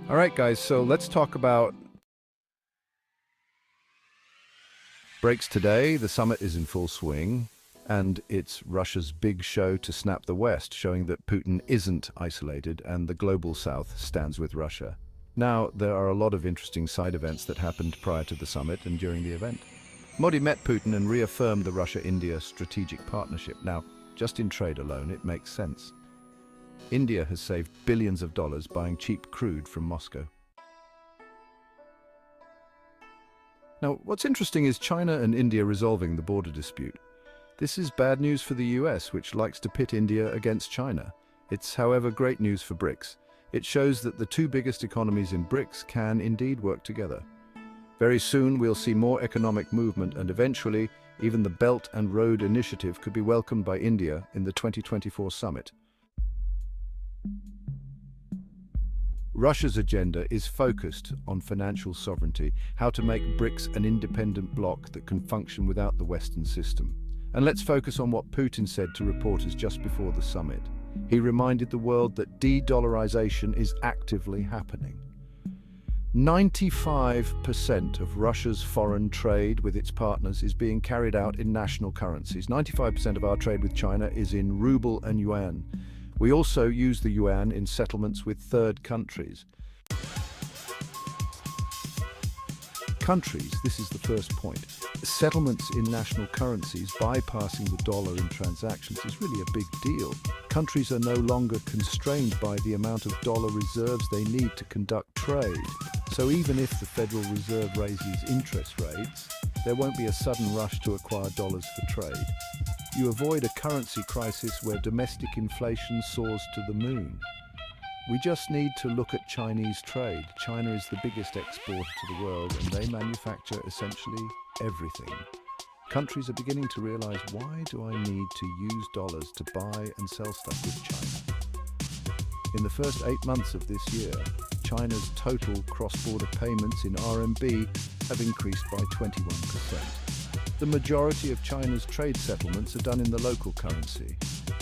All right, guys, so let's talk about breaks today. The summit is in full swing, and it's Russia's big show to snap the West, showing that Putin isn't isolated and the global South stands with Russia. Now, there are a lot of interesting side events that happened prior to the summit and during the event. Modi met Putin and reaffirmed the Russia-India strategic partnership. Now, just in trade alone, it makes sense. India has saved billions of dollars buying cheap crude from Moscow. Now, what's interesting is China and India resolving the border dispute. This is bad news for the US, which likes to pit India against China. It's, however, great news for BRICS. It shows that the two biggest economies in BRICS can indeed work together. Very soon, we'll see more economic movement, and eventually, even the Belt and Road Initiative could be welcomed by India in the 2024 summit. Russia's agenda is focused on financial sovereignty, how to make BRICS an independent bloc that can function without the Western system. And let's focus on what Putin said to reporters just before the summit. He reminded the world that de-dollarization is actively happening. 95% of Russia's foreign trade with its partners is being carried out in national currencies. 95% of our trade with China is in ruble and yuan. We also use the yuan in settlements with third countries. This is the first point. Settlements in national currencies bypassing the dollar in transactions is really a big deal. Countries are no longer constrained by the amount of dollar reserves they need to conduct trade. So even if the Federal Reserve raises interest rates, there won't be a sudden rush to acquire dollars for trade. You avoid a currency crisis where domestic inflation soars to the moon. We just need to look at Chinese trade. China is the biggest exporter to the world, and they manufacture essentially everything. Countries are beginning to realize, why do I need to use dollars to buy and sell stuff with China? In the first 8 months of this year, China's total cross-border payments in RMB have increased by 21%. The majority of China's trade settlements are done in the local currency.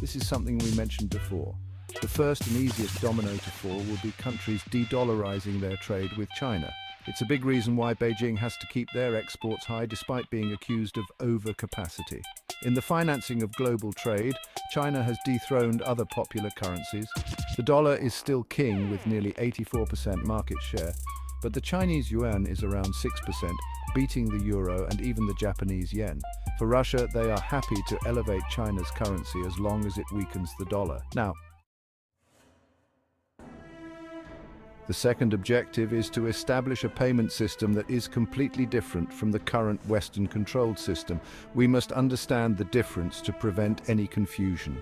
This is something we mentioned before. The first and easiest domino to fall will be countries de-dollarizing their trade with China. It's a big reason why Beijing has to keep their exports high despite being accused of overcapacity. In the financing of global trade, China has dethroned other popular currencies. The dollar is still king with nearly 84% market share, but the Chinese yuan is around 6%, beating the euro and even the Japanese yen. For Russia, they are happy to elevate China's currency as long as it weakens the dollar. Now, the second objective is to establish a payment system that is completely different from the current Western-controlled system. We must understand the difference to prevent any confusion.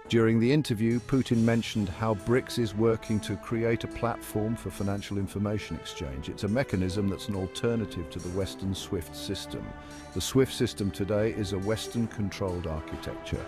During the interview, Putin mentioned how BRICS is working to create a platform for financial information exchange. It's a mechanism that's an alternative to the Western SWIFT system. The SWIFT system today is a Western-controlled architecture.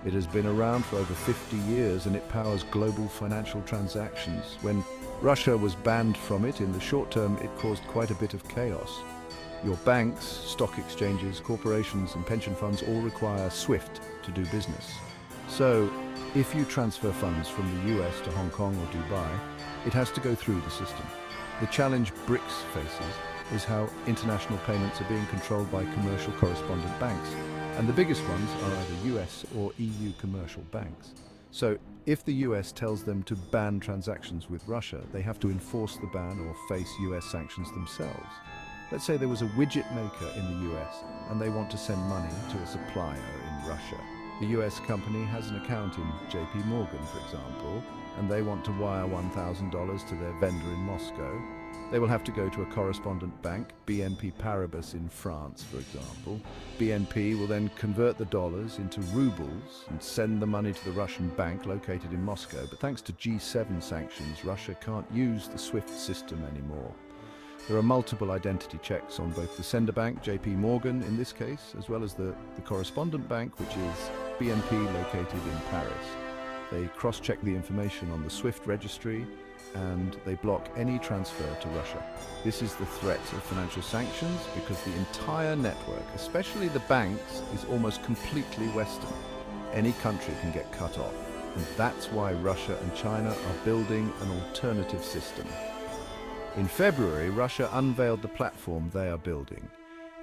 It has been around for over 50 years and it powers global financial transactions. When Russia was banned from it, in the short term, it caused quite a bit of chaos. Your banks, stock exchanges, corporations and pension funds all require SWIFT to do business. So, if you transfer funds from the US to Hong Kong or Dubai, it has to go through the system. The challenge BRICS faces is how international payments are being controlled by commercial correspondent banks, and the biggest ones are either US or EU commercial banks. So, if the US tells them to ban transactions with Russia, they have to enforce the ban or face US sanctions themselves. Let's say there was a widget maker in the US and they want to send money to a supplier in Russia. The US company has an account in JP Morgan, for example, and they want to wire $1,000 to their vendor in Moscow. They will have to go to a correspondent bank, BNP Paribas in France, for example. BNP will then convert the dollars into rubles and send the money to the Russian bank located in Moscow. But thanks to G7 sanctions, Russia can't use the SWIFT system anymore. There are multiple identity checks on both the sender bank, JP Morgan in this case, as well as the correspondent bank, which is BNP located in Paris. They cross-check the information on the SWIFT registry and they block any transfer to Russia. This is the threat of financial sanctions because the entire network, especially the banks, is almost completely Western. Any country can get cut off, and that's why Russia and China are building an alternative system. In February, Russia unveiled the platform they are building.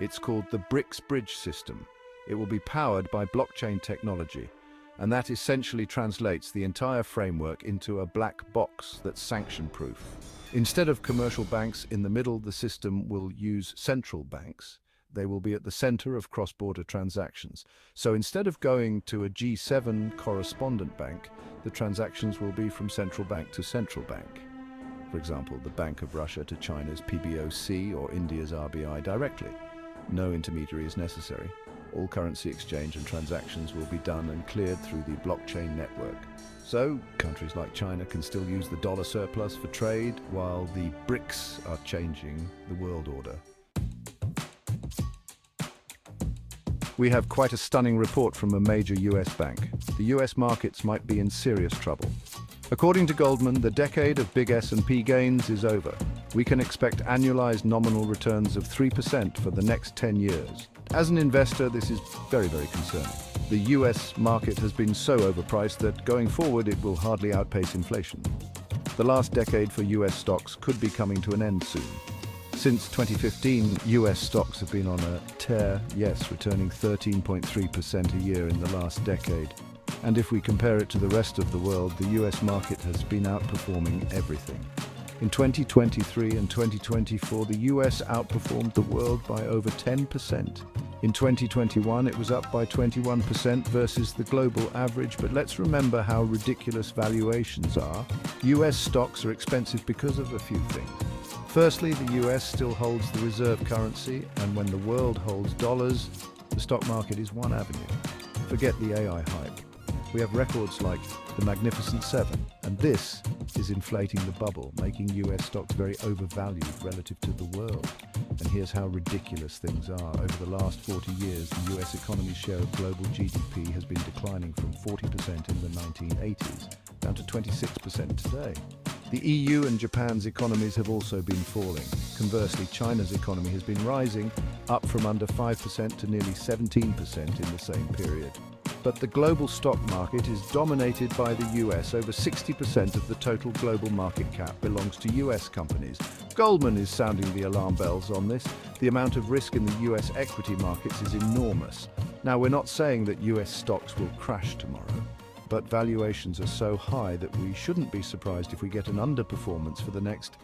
It's called the BRICS Bridge System. It will be powered by blockchain technology, and that essentially translates the entire framework into a black box that's sanction-proof. Instead of commercial banks in the middle, the system will use central banks. They will be at the center of cross-border transactions. So instead of going to a G7 correspondent bank, the transactions will be from central bank to central bank. For example, the Bank of Russia to China's PBOC or India's RBI directly. No intermediary is necessary. All currency exchange and transactions will be done and cleared through the blockchain network. So, countries like China can still use the dollar surplus for trade, while the BRICS are changing the world order. We have quite a stunning report from a major US bank. The US markets might be in serious trouble. According to Goldman, the decade of big S&P gains is over. We can expect annualized nominal returns of 3% for the next 10 years. As an investor, this is very, very concerning. The US market has been so overpriced that going forward it will hardly outpace inflation. The last decade for US stocks could be coming to an end soon. Since 2015, US stocks have been on a tear, yes, returning 13.3% a year in the last decade. And if we compare it to the rest of the world, the US market has been outperforming everything. In 2023 and 2024, the US outperformed the world by over 10%. In 2021, it was up by 21% versus the global average, but let's remember how ridiculous valuations are. US stocks are expensive because of a few things. Firstly, the US still holds the reserve currency, and when the world holds dollars, the stock market is one avenue. Forget the AI hype. We have records like the Magnificent Seven, and this is inflating the bubble, making US stocks very overvalued relative to the world. And here's how ridiculous things are. Over the last 40 years, the US economy's share of global GDP has been declining from 40% in the 1980s down to 26% today. The EU and Japan's economies have also been falling. Conversely, China's economy has been rising, up from under 5% to nearly 17% in the same period. But the global stock market is dominated by the US. Over 60% of the total global market cap belongs to US companies. Goldman is sounding the alarm bells on this. The amount of risk in the US equity markets is enormous. Now, we're not saying that US stocks will crash tomorrow, but valuations are so high that we shouldn't be surprised if we get an underperformance for the next.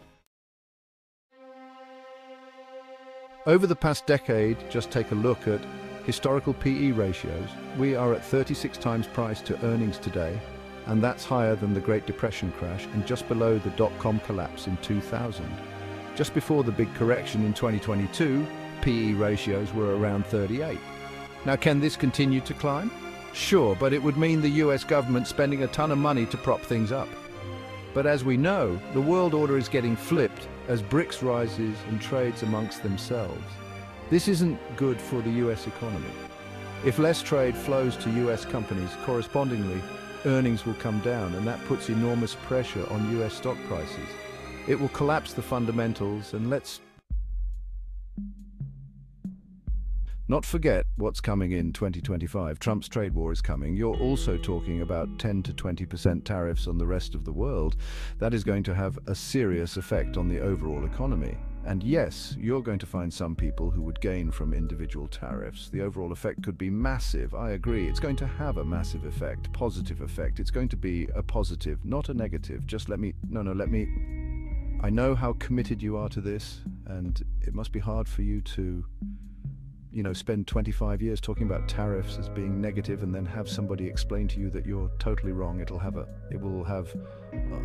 Over the past decade, just take a look at historical PE ratios. We are at 36 times price to earnings today, and that's higher than the Great Depression crash and just below the dot-com collapse in 2000. Just before the big correction in 2022, PE ratios were around 38. Now, can this continue to climb? Sure, but it would mean the US government spending a ton of money to prop things up. But as we know, the world order is getting flipped as BRICS rises and trades amongst themselves. This isn't good for the US economy. If less trade flows to US companies, correspondingly, earnings will come down, and that puts enormous pressure on US stock prices. It will collapse the fundamentals, and let's not forget what's coming in 2025. Trump's trade war is coming. You're also talking about 10 to 20% tariffs on the rest of the world. That is going to have a serious effect on the overall economy. And yes, you're going to find some people who would gain from individual tariffs. The overall effect could be massive. I agree. It's going to have a massive effect, positive effect. It's going to be a positive, not a negative. I know how committed you are to this, and it must be hard for you to spend 25 years talking about tariffs as being negative and then have somebody explain to you that you're totally wrong.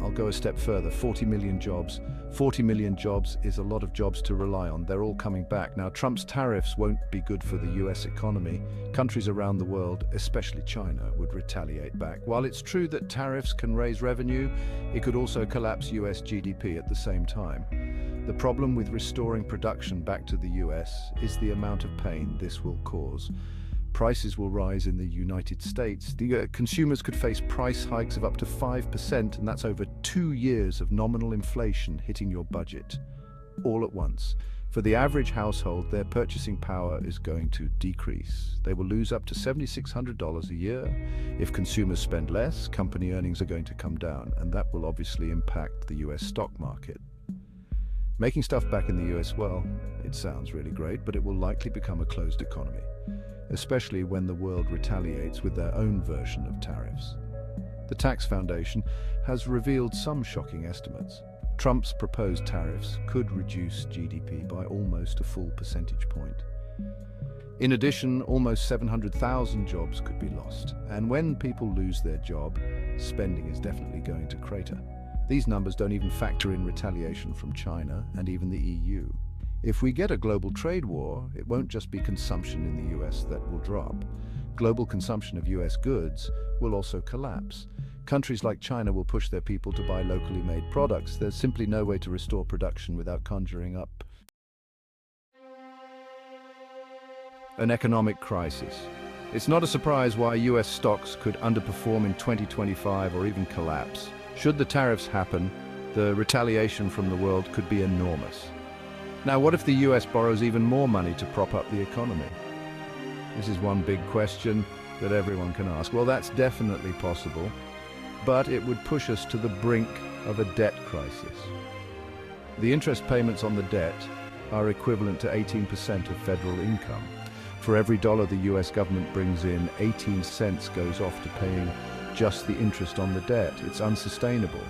I'll go a step further, 40 million jobs. 40 million jobs is a lot of jobs to rely on. They're all coming back. Now, Trump's tariffs won't be good for the US economy. Countries around the world, especially China, would retaliate back. While it's true that tariffs can raise revenue, it could also collapse US GDP at the same time. The problem with restoring production back to the US is the amount of pain this will cause. Prices will rise in the United States. The consumers could face price hikes of up to 5%, and that's over 2 years of nominal inflation hitting your budget all at once. For the average household, their purchasing power is going to decrease. They will lose up to $7,600 a year. If consumers spend less, company earnings are going to come down, and that will obviously impact the US stock market. Making stuff back in the US, well, it sounds really great, but it will likely become a closed economy, especially when the world retaliates with their own version of tariffs. The Tax Foundation has revealed some shocking estimates. Trump's proposed tariffs could reduce GDP by almost a full percentage point. In addition, almost 700,000 jobs could be lost. And when people lose their job, spending is definitely going to crater. These numbers don't even factor in retaliation from China and even the EU. If we get a global trade war, it won't just be consumption in the US that will drop. Global consumption of US goods will also collapse. Countries like China will push their people to buy locally made products. There's simply no way to restore production without conjuring up an economic crisis. It's not a surprise why US stocks could underperform in 2025 or even collapse. Should the tariffs happen, the retaliation from the world could be enormous. Now, what if the US borrows even more money to prop up the economy? This is one big question that everyone can ask. Well, that's definitely possible, but it would push us to the brink of a debt crisis. The interest payments on the debt are equivalent to 18% of federal income. For every dollar the US government brings in, 18 cents goes off to paying just the interest on the debt. It's unsustainable.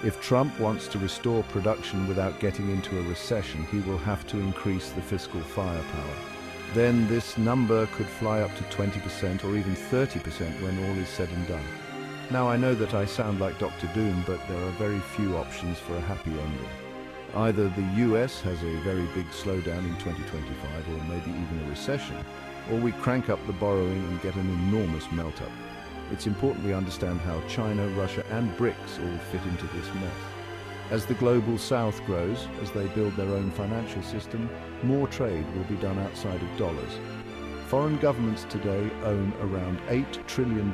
If Trump wants to restore production without getting into a recession, he will have to increase the fiscal firepower. Then this number could fly up to 20% or even 30% when all is said and done. Now, I know that I sound like Dr. Doom, but there are very few options for a happy ending. Either the US has a very big slowdown in 2025 or maybe even a recession, or we crank up the borrowing and get an enormous melt-up. It's important we understand how China, Russia and BRICS all fit into this mess. As the global south grows, as they build their own financial system, more trade will be done outside of dollars. Foreign governments today own around $8 trillion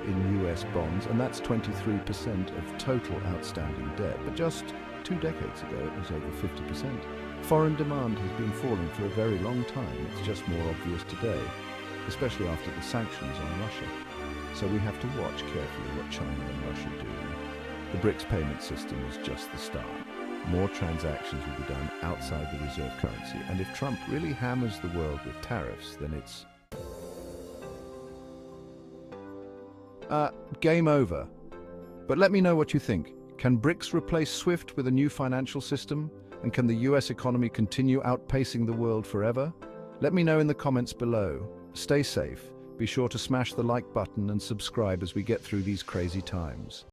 in US bonds, and that's 23% of total outstanding debt. But just 2 decades ago, it was over 50%. Foreign demand has been falling for a very long time. It's just more obvious today, especially after the sanctions on Russia. So we have to watch carefully what China and Russia do. The BRICS payment system is just the start. More transactions will be done outside the reserve currency. And if Trump really hammers the world with tariffs, then it's game over. But let me know what you think. Can BRICS replace SWIFT with a new financial system? And can the US economy continue outpacing the world forever? Let me know in the comments below. Stay safe. Be sure to smash the like button and subscribe as we get through these crazy times.